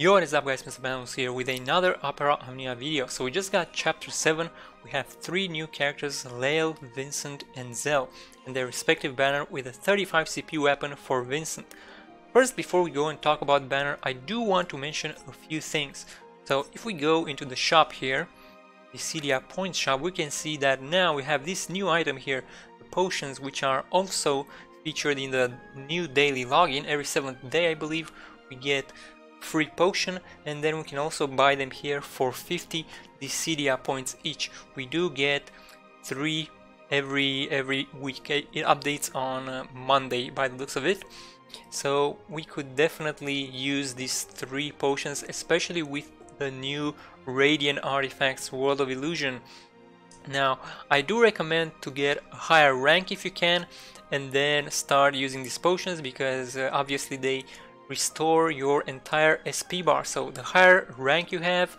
Yo, what is up guys, MrPantaloons here with another Opera Omnia video. So we just got chapter 7, we have 3 new characters, Lael, Vincent and Zell, and their respective banner with a 35 CP weapon for Vincent. First, before we go and talk about banner, I do want to mention a few things. So if we go into the shop here, the Dissidia points shop, we can see that now we have this new item here, the potions, which are also featured in the new daily login. Every 7th day I believe we get free potion, and then we can also buy them here for 50 Dissidia points each. We do get 3 every week. It updates on Monday by the looks of it, so we could definitely use these 3 potions, especially with the new Radiant Artifacts World of Illusion. Now I do recommend to get a higher rank if you can, and then start using these potions, because obviously they restore your entire SP bar. So the higher rank you have,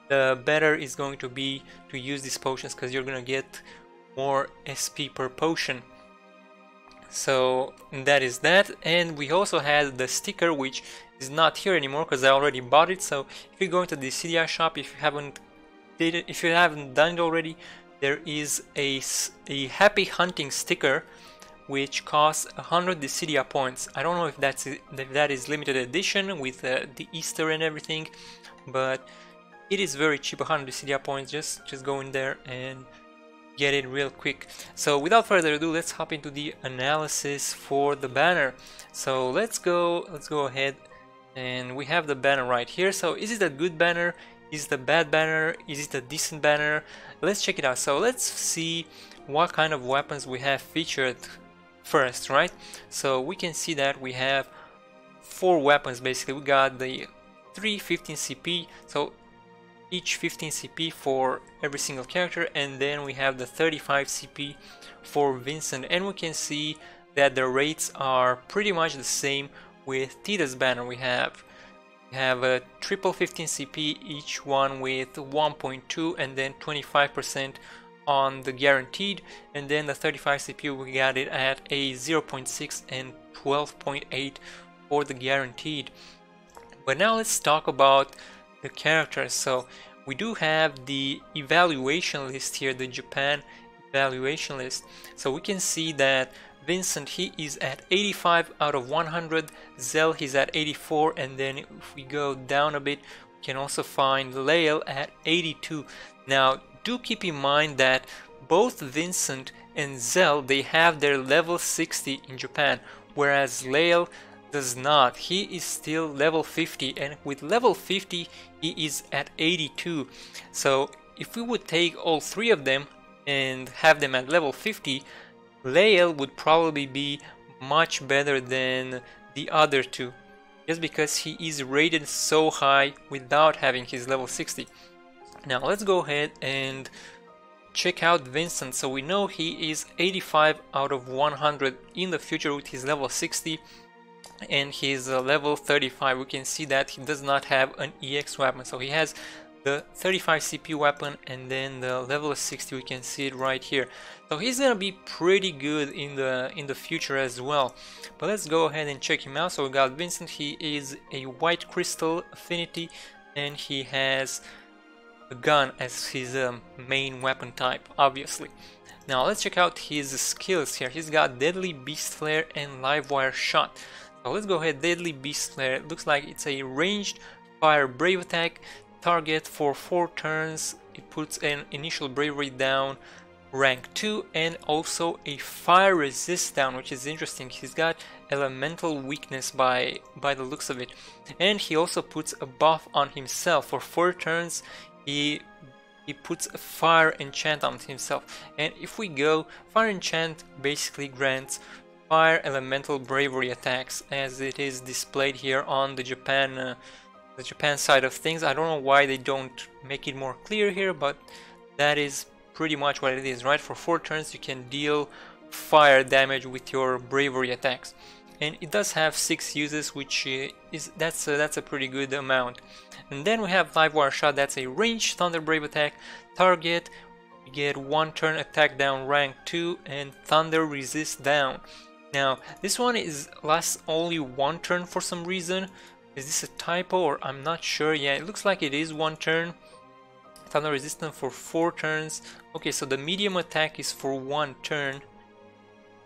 the better it's going to be to use these potions, because you're gonna get more SP per potion. So that is that. And we also had the sticker, which is not here anymore because I already bought it. So if you go into the Dissidia shop, if you haven't done it already, there is a happy hunting sticker which costs 100 Dissidia points. I don't know if that is limited edition with the Easter and everything, but it is very cheap, 100 Dissidia points. Just go in there and get it real quick. So without further ado, let's hop into the analysis for the banner. So let's go ahead, and we have the banner right here. So is it a good banner? Is it a bad banner? Is it a decent banner? Let's check it out. So let's see what kind of weapons we have featured first, right? So we can see that we have 4 weapons basically. We got the 3 15 CP, so each 15 CP for every single character, and then we have the 35 CP for Vincent, and we can see that the rates are pretty much the same with Tita's banner. We have a triple 15 CP, each one with 1.2 and then 25% on the guaranteed, and then the 35 CP we got it at a 0.6 and 12.8 for the guaranteed. But now let's talk about the characters. So we do have the evaluation list here, the Japan evaluation list. So we can see that Vincent, he is at 85 out of 100, Zell, he's at 84, and then if we go down a bit, we can also find Lael at 82. Now do keep in mind that both Vincent and Zell, they have their level 60 in Japan, whereas Lael does not. He is still level 50, and with level 50 he is at 82. So if we would take all 3 of them and have them at level 50, Lael would probably be much better than the other 2, just because he is rated so high without having his level 60. Now let's go ahead and check out Vincent. So we know he is 85 out of 100 in the future with his level 60 and his level 35. We can see that he does not have an EX weapon, so he has the 35 CP weapon and then the level 60. We can see it right here. So he's gonna be pretty good in the future as well. But let's go ahead and check him out. So we got Vincent. He is a white crystal affinity, and he has a gun as his main weapon type, obviously. Now let's check out his skills here. He's got Deadly Beast Flare and Livewire Shot. So let's go ahead. Deadly Beast Flare, it looks like it's a ranged fire brave attack, target for 4 turns. It puts an initial bravery down, rank 2, and also a fire resist down, which is interesting. He's got elemental weakness by the looks of it, and he also puts a buff on himself for 4 turns. He puts a fire enchant on himself, and if we go, fire enchant basically grants fire elemental bravery attacks, as it is displayed here on the Japan side of things. I don't know why they don't make it more clear here, but that is pretty much what it is, right? For 4 turns you can deal fire damage with your bravery attacks, and it does have 6 uses, which that's a pretty good amount. And then we have Livewire Shot. That's a ranged Thunder Brave attack. Target, we get 1 turn attack down, rank 2, and Thunder Resist down. Now this one lasts only 1 turn for some reason. Is this a typo or I'm not sure? Yeah, it looks like it is 1 turn. Thunder resistant for 4 turns. Okay, so the medium attack is for 1 turn.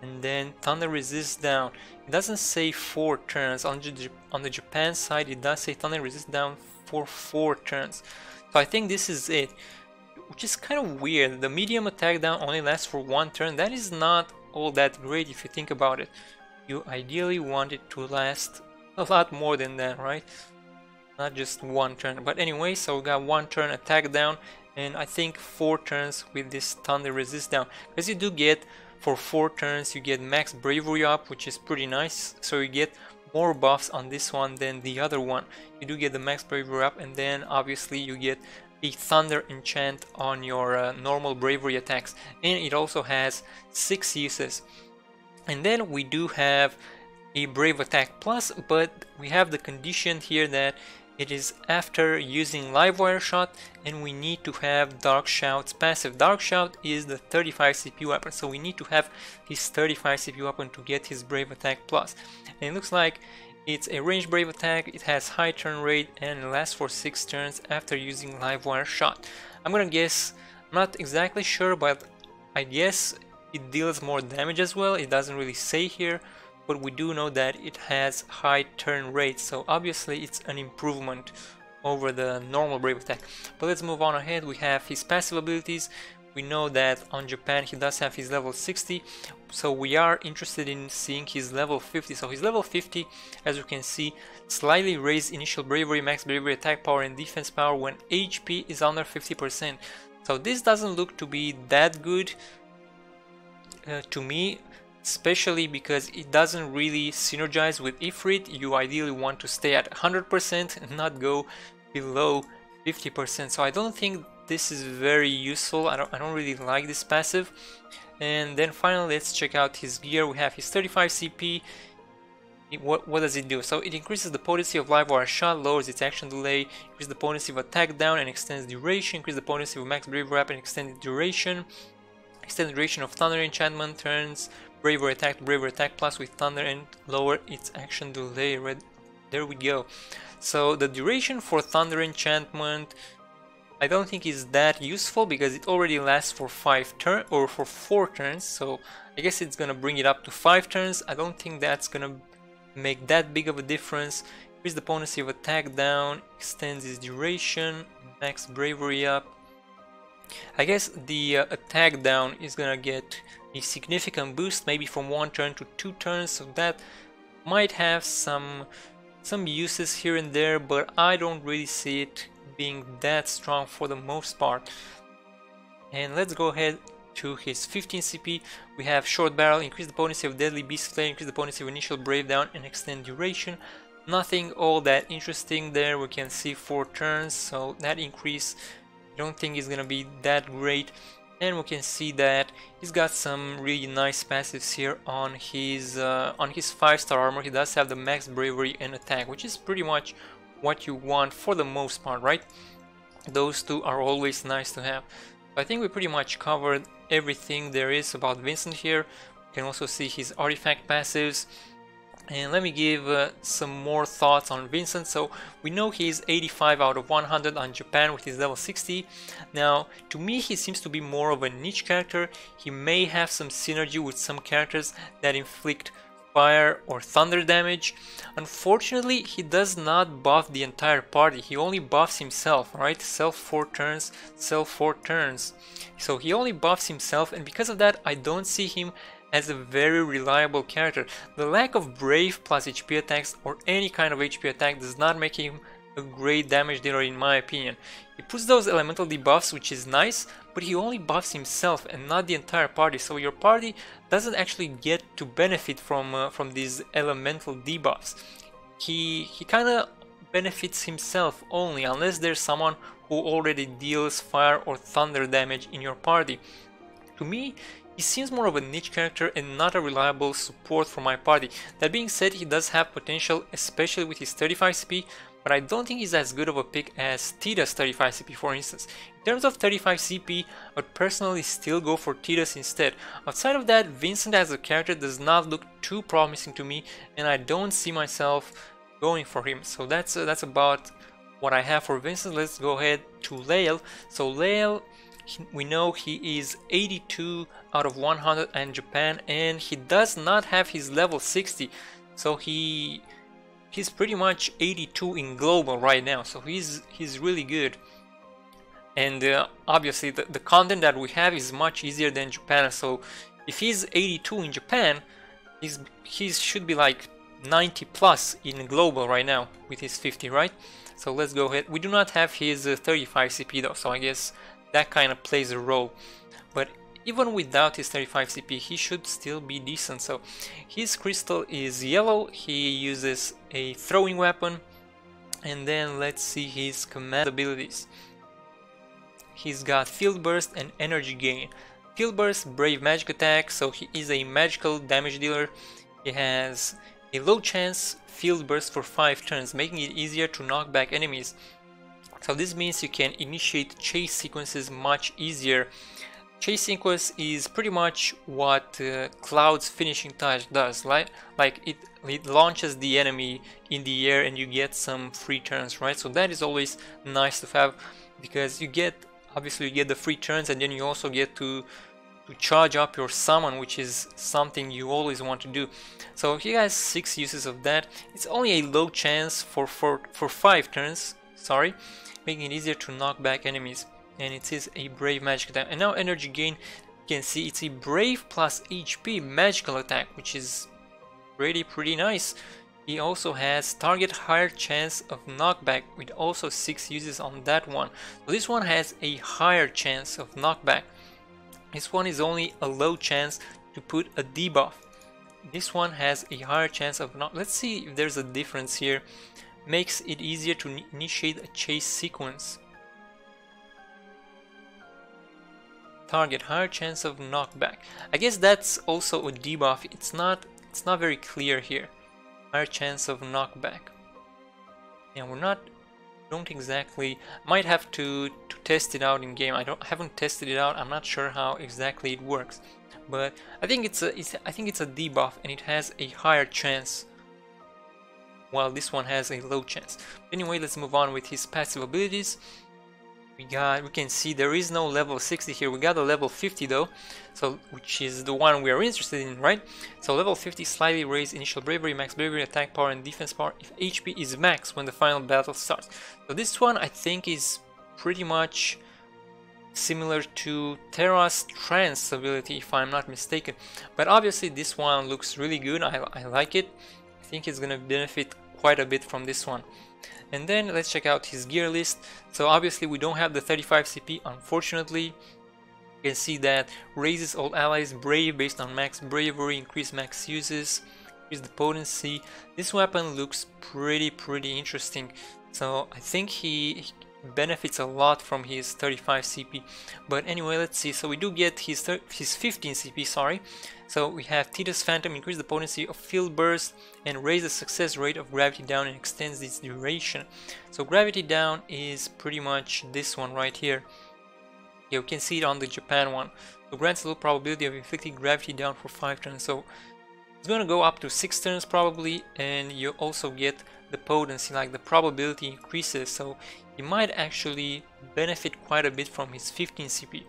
And then thunder resist down. It doesn't say 4 turns. On the Japan side, it does say thunder resist down for 4 turns. So I think this is it, which is kind of weird. The medium attack down only lasts for 1 turn. That is not all that great if you think about it. You ideally want it to last a lot more than that, right? Not just 1 turn. But anyway, so we got 1 turn attack down, and I think 4 turns with this thunder resist down, because you do get, for 4 turns you get max bravery up, which is pretty nice. So you get more buffs on this one than the other one. You do get the max bravery up, and then obviously you get a thunder enchant on your normal bravery attacks, and it also has 6 uses. And then we do have a brave attack plus, but we have the condition here that it is after using Livewire Shot, and we need to have Dark Shout's passive. Dark Shout is the 35 CP weapon, so we need to have his 35 CP weapon to get his brave attack plus. And it looks like it's a ranged brave attack, it has high turn rate, and it lasts for 6 turns after using Livewire Shot. I'm gonna guess, I'm not exactly sure, but I guess it deals more damage as well. It doesn't really say here, but we do know that it has high turn rate, so obviously it's an improvement over the normal brave attack. But let's move on ahead. We have his passive abilities. We know that on Japan he does have his level 60, so we are interested in seeing his level 50. So his level 50, as you can see, slightly raised initial bravery, max bravery, attack power and defense power when HP is under 50%. So this doesn't look to be that good to me, especially because it doesn't really synergize with Ifrit. You ideally want to stay at 100% and not go below 50%. So I don't think this is very useful. I don't really like this passive. And then finally, let's check out his gear. We have his 35 CP. What does it do? So it increases the potency of Livewire Shot, lowers its action delay, increases the potency of attack down and extends duration, increases the potency of max bravery up and extended duration, extended duration of thunder enchantment turns, bravery attack to bravery attack plus with thunder, and lower its action delay. There we go. So the duration for thunder enchantment I don't think is that useful because it already lasts for 4 turns, so I guess it's gonna bring it up to 5 turns. I don't think that's gonna make that big of a difference. Increase the potency of attack down, extends its duration, max bravery up. I guess the attack down is gonna get a significant boost, maybe from 1 turn to 2 turns, so that might have some uses here and there, but I don't really see it being that strong for the most part. And let's go ahead to his 15 CP. We have short barrel, increase the potency of deadly beast flare, increase the potency of initial brave down and extend duration. Nothing all that interesting there. We can see 4 turns, so that increase I don't think is gonna be that great. And we can see that he's got some really nice passives here on his 5-star armor. He does have the max bravery and attack, which is pretty much what you want for the most part, right? Those two are always nice to have. I think we pretty much covered everything there is about Vincent here. You can also see his artifact passives. And let me give some more thoughts on Vincent. So we know he's 85 out of 100 on Japan with his level 60. Now, to me, he seems to be more of a niche character. He may have some synergy with some characters that inflict fire or thunder damage. Unfortunately, he does not buff the entire party. He only buffs himself, right? Self 4 turns, self 4 turns. So he only buffs himself, and because of that, I don't see him as a very reliable character. The lack of brave plus HP attacks or any kind of HP attack does not make him a great damage dealer in my opinion. He puts those elemental debuffs, which is nice, but he only buffs himself and not the entire party, so your party doesn't actually get to benefit from these elemental debuffs. He kind of benefits himself only, unless there's someone who already deals fire or thunder damage in your party. To me, he seems more of a niche character and not a reliable support for my party. That being said, he does have potential, especially with his 35 CP, but I don't think he's as good of a pick as Tidus 35 CP, for instance. In terms of 35 CP, I would personally still go for Tidus instead. Outside of that, Vincent as a character does not look too promising to me, and I don't see myself going for him. So that's about what I have for Vincent. Let's go ahead to Lael. So Lael, we know he is 82 out of 100 in Japan, and he does not have his level 60. So he's pretty much 82 in global right now. So he's really good. And obviously the content that we have is much easier than Japan. So if he's 82 in Japan, he should be like 90 plus in global right now with his 50, right? So let's go ahead. We do not have his 35 CP though, so I guess that kind of plays a role. But even without his 35 CP, he should still be decent. So his crystal is yellow. He uses a throwing weapon. And then let's see his command abilities. He's got Field Burst and Energy Gain. Field Burst, Brave Magic Attack, so he is a magical damage dealer. He has a low chance Field Burst for 5 turns, making it easier to knock back enemies. So this means you can initiate chase sequences much easier. Chase sequence is pretty much what Cloud's finishing touch does, like it launches the enemy in the air and you get some free turns, right? So that is always nice to have, because you get, obviously you get the free turns, and then you also get to charge up your summon, which is something you always want to do. So he has 6 uses of that. It's only a low chance for 5 turns, sorry, making it easier to knock back enemies. And it is a Brave Magic Attack. And now Energy Gain, you can see it's a Brave plus HP magical attack, which is pretty nice. He also has target higher chance of knockback, with also 6 uses on that one. So this one has a higher chance of knockback. This one is only a low chance to put a debuff. This one has a higher chance of knock. Let's see if there's a difference here. Makes it easier to initiate a chase sequence. Target higher chance of knockback. I guess that's also a debuff. It's not very clear here. Higher chance of knockback. And don't exactly, might have to test it out in game. I haven't tested it out. I'm not sure how exactly it works, but I think it's a debuff, and it has a higher chance, while this one has a low chance. Anyway, let's move on with his passive abilities. We can see there is no level 60 here. We got a level 50 though, so which is the one we are interested in, right? So level 50, slightly raise initial bravery, max bravery, attack power, and defense power if HP is max when the final battle starts. So this one I think is pretty much similar to Terra's Trance ability, if I'm not mistaken. But obviously this one looks really good. I like it. I think it's gonna benefit quite a bit from this one. And then let's check out his gear list. So obviously we don't have the 35 CP, unfortunately. You can see that raises all allies brave based on max bravery, increase max uses, increase the potency. This weapon looks pretty interesting. So I think he benefits a lot from his 35 CP. But anyway, let's see. So we do get his 15 CP, sorry. So we have Tita's Phantom, increase the potency of Field Burst and raise the success rate of Gravity Down and extends its duration. So Gravity Down is pretty much this one right here. Yeah, we can see it on the Japan one. So grants a low probability of inflicting Gravity Down for 5 turns. So it's gonna go up to 6 turns probably, and you also get the potency, like the probability increases. So you might actually benefit quite a bit from his 15 CP.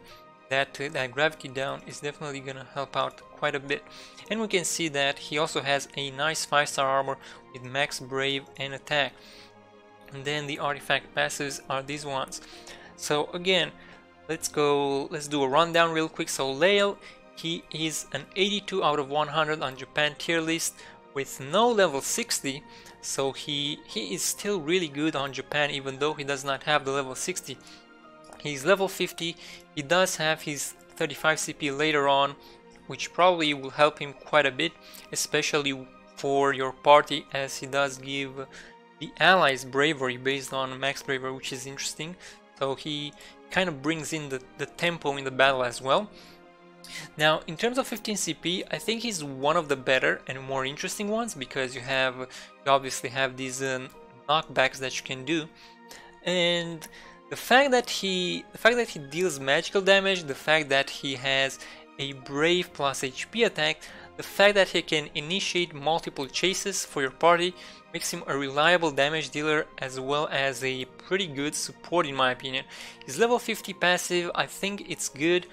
That Gravity Down is definitely gonna help out quite a bit. And we can see that he also has a nice 5-star armor with max brave and attack. And then the artifact passives are these ones. So again, let's do a rundown real quick. So Lael, he is an 82 out of 100 on Japan tier list with no level 60. So he is still really good on Japan, even though he does not have the level 60. He's level 50, he does have his 35 CP later on, which probably will help him quite a bit, especially for your party, as he does give the allies bravery based on max bravery, which is interesting. So he kind of brings in the tempo in the battle as well. Now in terms of 15 CP, I think he's one of the better and more interesting ones, because you obviously have these knockbacks that you can do, and the fact that he deals magical damage, the fact that he has a brave plus HP attack, The fact that he can initiate multiple chases for your party makes him a reliable damage dealer as well as a pretty good support in my opinion. His level 50 passive, I think it's good.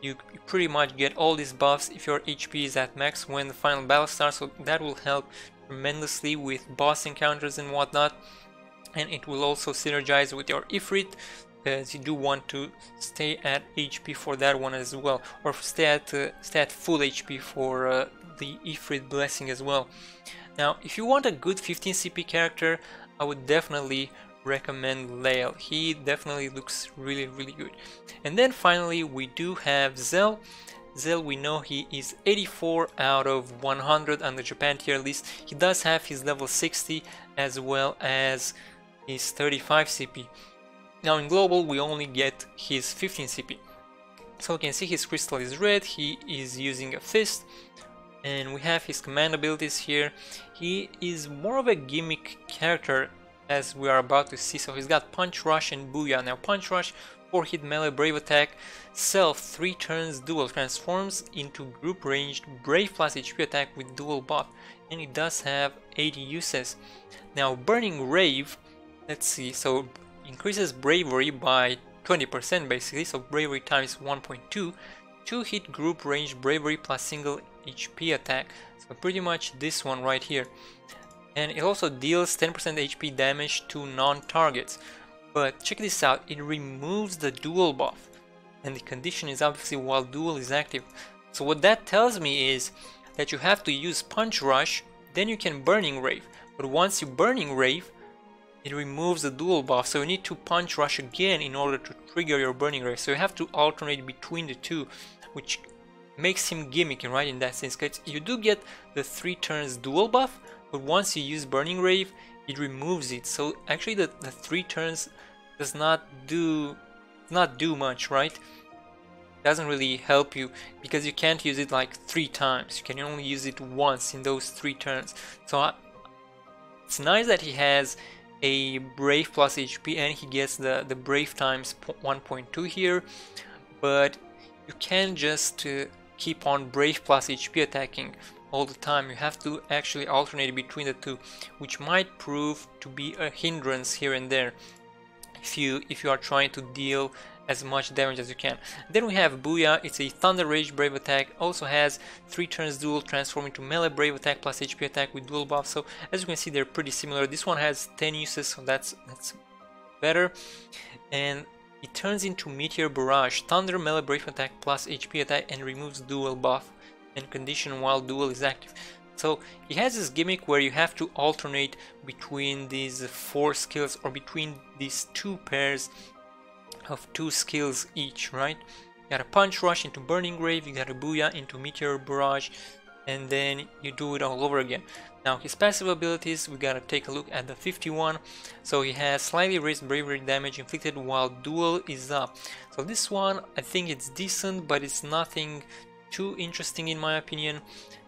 You pretty much get all these buffs if your HP is at max when the final battle starts, so that will help tremendously with boss encounters and whatnot. And it will also synergize with your Ifrit, because you do want to stay at HP for that one as well, or stay at full HP for the Ifrit blessing as well. Now, if you want a good 15 CP character, I would definitely recommend Lael. He definitely looks really good. And then finally we do have Zell. Zell, we know he is 84 out of 100 on the Japan tier list. He does have his level 60 as well as his 35 CP. Now in global we only get his 15 CP. So we can see his crystal is red, he is using a fist, and we have his command abilities here. He is more of a gimmick character as we are about to see. So he's got Punch Rush and Booyah. Now Punch Rush, 4-hit melee brave attack, self 3 turns dual, transforms into group ranged brave plus HP attack with dual buff, and it does have 80 uses. Now Burning Rave, let's see, so increases bravery by 20% basically, so bravery times 1.2, 2-hit group range bravery plus single HP attack, so pretty much this one right here. And it also deals 10% HP damage to non-targets. But check this out, it removes the dual buff, and the condition is obviously while dual is active. So what that tells me is that you have to use Punch Rush, then you can Burning Rave. But once you Burning Rave, it removes the dual buff, so you need to Punch Rush again in order to trigger your Burning Rave. So you have to alternate between the two, which makes him gimmicky, right, in that sense. Because you do get the 3 turns dual buff, but once you use Burning Rave, it removes it. So actually the 3 turns does not do much, right? Doesn't really help you because you can't use it like 3 times. You can only use it once in those 3 turns. So it's nice that he has a Brave plus HP and he gets the Brave times 1.2 here, but you can't just keep on Brave plus HP attacking all the time. You have to actually alternate between the two, which might prove to be a hindrance here and there if you are trying to deal as much damage as you can. Then we have Booyah. It's a Thunder Rage brave attack, also has 3 turns dual, transform into melee brave attack plus HP attack with dual buff. So as you can see, they're pretty similar. This one has 10 uses, so that's better. And it turns into Meteor Barrage, Thunder melee brave attack plus HP attack, and removes dual buff and condition while dual is active. So he has this gimmick where you have to alternate between these 4 skills, or between these 2 pairs of 2 skills each, right? You got a Punch Rush into Burning Rave, you got a Booyah into Meteor Barrage, and then you do it all over again. Now his passive abilities, we gotta take a look at the 51. So he has slightly raised bravery damage inflicted while dual is up. So this one, I think it's decent, but it's nothing too interesting in my opinion.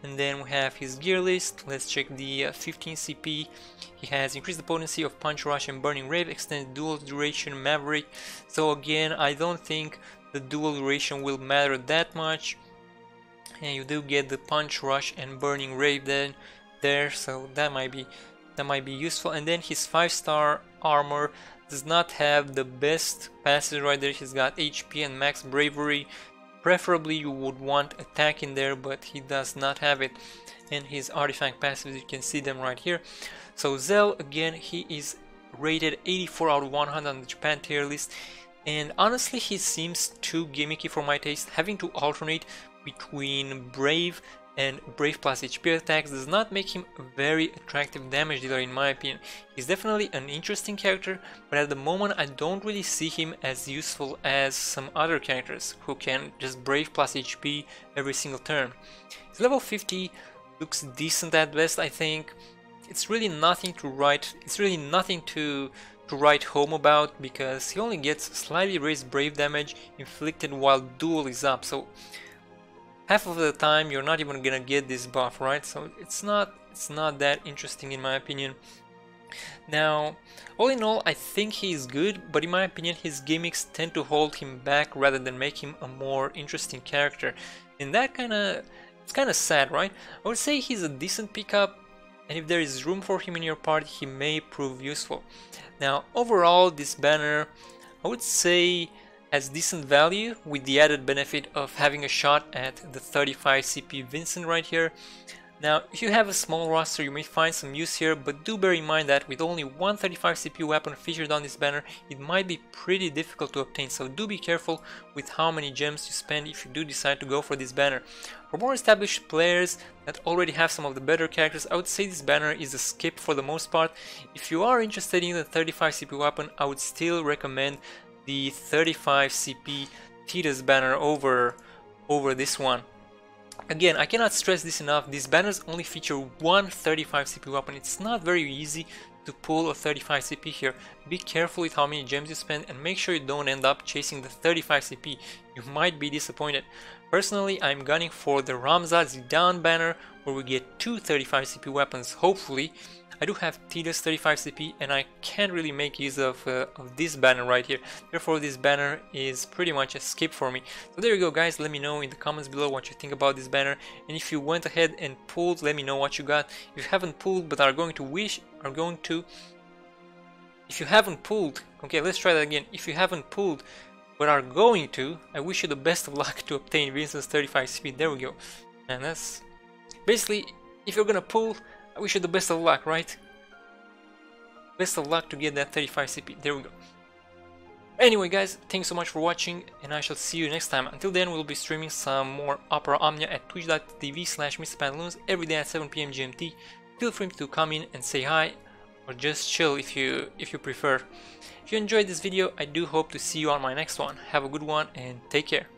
And then we have his gear list. Let's check the 15 CP. He has increased the potency of Punch Rush and Burning Rave, extended dual duration Maverick. So again, I don't think the dual duration will matter that much, and you do get the Punch Rush and Burning Rave then there, so that might be useful. And then his 5-star armor does not have the best passes right there. He's got HP and max bravery. Preferably you would want attack in there, but he does not have it. And his artifact passives, you can see them right here. So Zell, again, he is rated 84 out of 100 on the Japan tier list, and honestly he seems too gimmicky for my taste. Having to alternate between Brave and Brave plus HP attacks does not make him a very attractive damage dealer in my opinion. He's definitely an interesting character, but at the moment I don't really see him as useful as some other characters who can just Brave plus HP every single turn. His level 50 looks decent at best, I think. It's really nothing to write. It's really nothing to write home about, because he only gets slightly raised Brave damage inflicted while dual is up. So half of the time you're not even gonna get this buff, right? So it's not that interesting in my opinion. Now, all in all, I think he's good, but in my opinion his gimmicks tend to hold him back rather than make him a more interesting character. And that kind of It's kind of sad, right? I would say he's a decent pickup, and if there is room for him in your party, he may prove useful. Now, overall, this banner, I would say, has decent value with the added benefit of having a shot at the 35 CP Vincent right here. Now, if you have a small roster, you may find some use here, but do bear in mind that with only one 35 CP weapon featured on this banner, it might be pretty difficult to obtain, so do be careful with how many gems you spend if you do decide to go for this banner. For more established players that already have some of the better characters, I would say this banner is a skip for the most part. If you are interested in the 35 CP weapon, I would still recommend the 35 CP Titus banner over this one. Again, I cannot stress this enough, these banners only feature one 35 CP weapon. It's not very easy to pull a 35 CP here. Be careful with how many gems you spend and make sure you don't end up chasing the 35 CP. You might be disappointed. Personally, I'm gunning for the Ramza Zidane banner where we get two 35 CP weapons, hopefully. I do have Titus 35 CP and I can't really make use of this banner right here. Therefore, this banner is pretty much a skip for me. So there you go, guys. Let me know in the comments below what you think about this banner. And if you went ahead and pulled, let me know what you got. If you haven't pulled but if you haven't pulled, okay, let's try that again. If you haven't pulled but are going to, I wish you the best of luck to obtain Vincent's 35 CP. There we go. And that's basically, if you're gonna pull, I wish you the best of luck, right? Best of luck to get that 35 CP. There we go. Anyway, guys, thanks so much for watching, and I shall see you next time. Until then, we'll be streaming some more Opera Omnia at twitch.tv/MrPantaloons every day at 7 PM GMT. Feel free to come in and say hi, or just chill if you prefer. If you enjoyed this video, I do hope to see you on my next one. Have a good one and take care.